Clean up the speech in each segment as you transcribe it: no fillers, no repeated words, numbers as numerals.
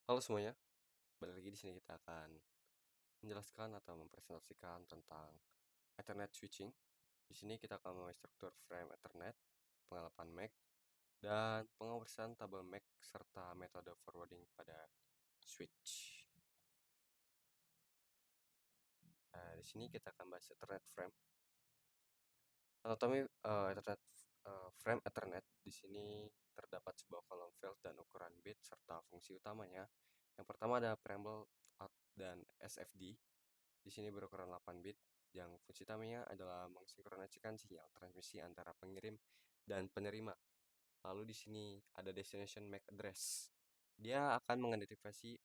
Halo semuanya, balik lagi di sini kita akan menjelaskan atau mempresentasikan tentang Ethernet switching. Di sini kita akan membahas struktur frame Ethernet, pengelapan MAC, dan pengoperasian tabel MAC serta metode forwarding pada switch. Nah, di sini kita akan bahas Ethernet frame. Anatomi Ethernet frame Ethernet di sini terdapat sebuah kolom field dan ukuran bit serta fungsi utamanya. Yang pertama ada preamble dan SFD. Di sini berukuran 8 bit, yang fungsi utamanya adalah mensinkronasikan sinyal transmisi antara pengirim dan penerima. Lalu di sini ada destination MAC address. Dia akan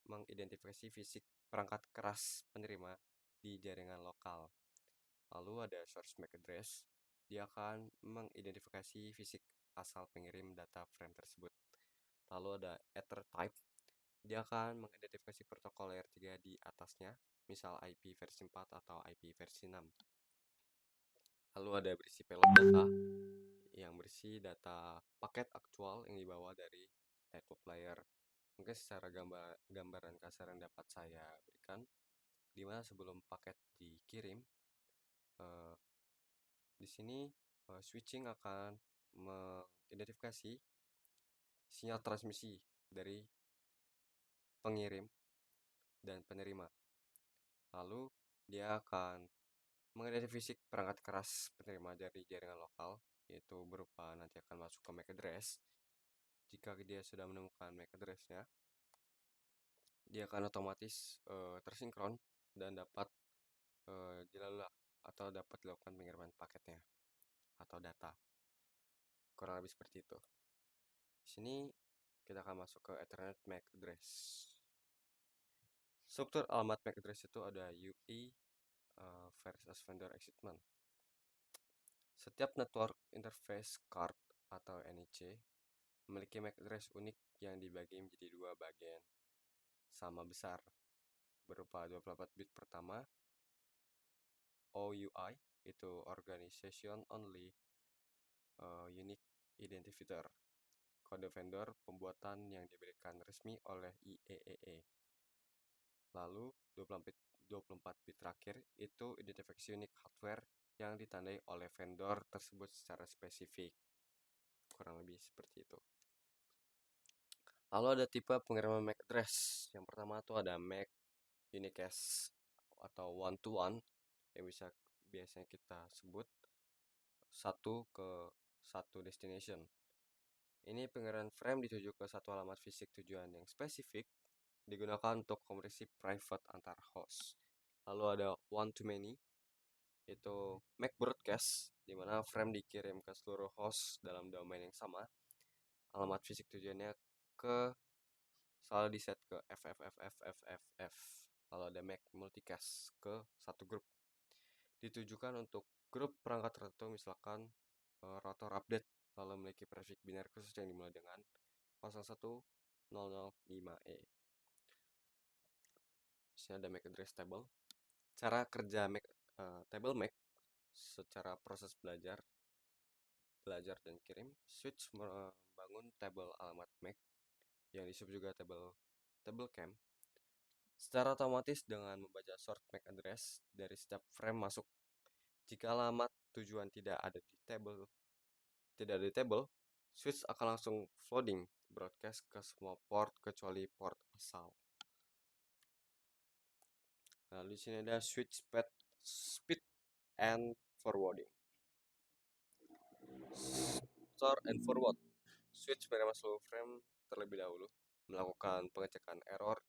mengidentifikasi fisik perangkat keras penerima di jaringan lokal. Lalu ada source MAC address. Dia akan mengidentifikasi fisik asal pengirim data frame tersebut. Lalu ada ether type. Dia akan mengidentifikasi protokol layer 3 di atasnya, misal IP versi 4 atau IP versi 6. Lalu ada berisi payload data, yang berisi data paket aktual yang dibawa dari network layer. Mungkin secara gambaran kasar yang dapat saya berikan, dimana sebelum paket dikirim, eh, di sini switching akan mengidentifikasi sinyal transmisi dari pengirim dan penerima. Lalu dia akan mengidentifikasi fisik perangkat keras penerima dari jaringan lokal, yaitu berupa nanti akan masuk ke MAC address. Jika dia sudah menemukan MAC address-nya, dia akan otomatis tersinkron dan dapat dilalah atau dapat dilakukan pengiriman paketnya atau data. Kurang lebih seperti itu. Di sini kita akan masuk ke Ethernet MAC address. Struktur alamat MAC address itu ada UE versus vendor excitement. Setiap network interface card atau NIC memiliki MAC address unik yang dibagi menjadi dua bagian sama besar, berupa 24 bit pertama OUI, itu Organization Only Unique Identifier, kode vendor pembuatan yang diberikan resmi oleh IEEE. Lalu 24 bit terakhir itu identifikasi unik hardware yang ditandai oleh vendor tersebut secara spesifik. Kurang lebih seperti itu. Lalu ada tipe pengiriman MAC address. Yang pertama itu ada MAC unicast atau one to one, yang biasanya kita sebut satu ke satu destination. Ini pengiriman frame dituju ke satu alamat fisik tujuan yang spesifik, digunakan untuk komunikasi private antar host. Lalu ada one to many, itu MAC broadcast, di mana frame dikirim ke seluruh host dalam domain yang sama. Alamat fisik tujuannya selalu diset ke FFFFFFF. Lalu ada MAC multicast ke satu grup. Ditujukan untuk grup perangkat tertentu, misalkan router update, lalu memiliki prefix biner khusus yang dimulai dengan 01005E. Di sini ada MAC address table. Cara kerja table MAC secara proses belajar dan kirim. Switch membangun tabel alamat MAC yang disebut juga table cam secara otomatis dengan membaca short MAC address dari setiap frame masuk. Jika alamat tujuan tidak ada di table, switch akan langsung flooding broadcast ke semua port kecuali port asal. Lalu di sini ada switch speed and forwarding. Store and forward. Switch menerima seluruh frame terlebih dahulu, melakukan pengecekan error,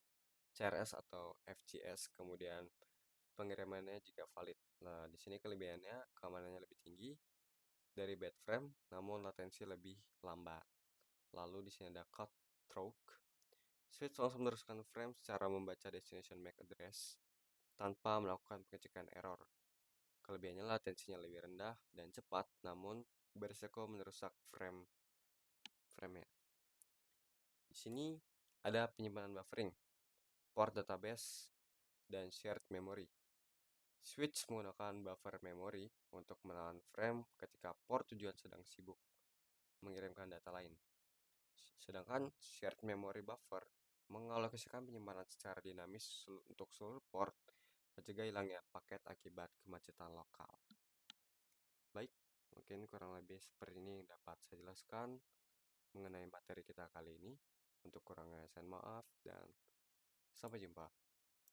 CRS atau FCS, kemudian pengirimannya jika valid. Nah, di sini kelebihannya keamanannya lebih tinggi dari bad frame, namun latensi lebih lambat. Lalu di sini ada cut through. Switch langsung meneruskan frame secara membaca destination MAC address tanpa melakukan pengecekan error. Kelebihannya latensinya lebih rendah dan cepat, namun berisiko merusak frame-nya. Di sini ada penyimpanan buffering, port database, dan shared memory. Switch menggunakan buffer memory untuk menahan frame ketika port tujuan sedang sibuk mengirimkan data lain. Sedangkan shared memory buffer mengalokasikan penyimpanan secara dinamis untuk seluruh port, mencegah hilangnya paket akibat kemacetan lokal. Baik, mungkin kurang lebih seperti ini yang dapat saya jelaskan mengenai materi kita kali ini. Untuk kurangnya saya maaf dan sampai jumpa.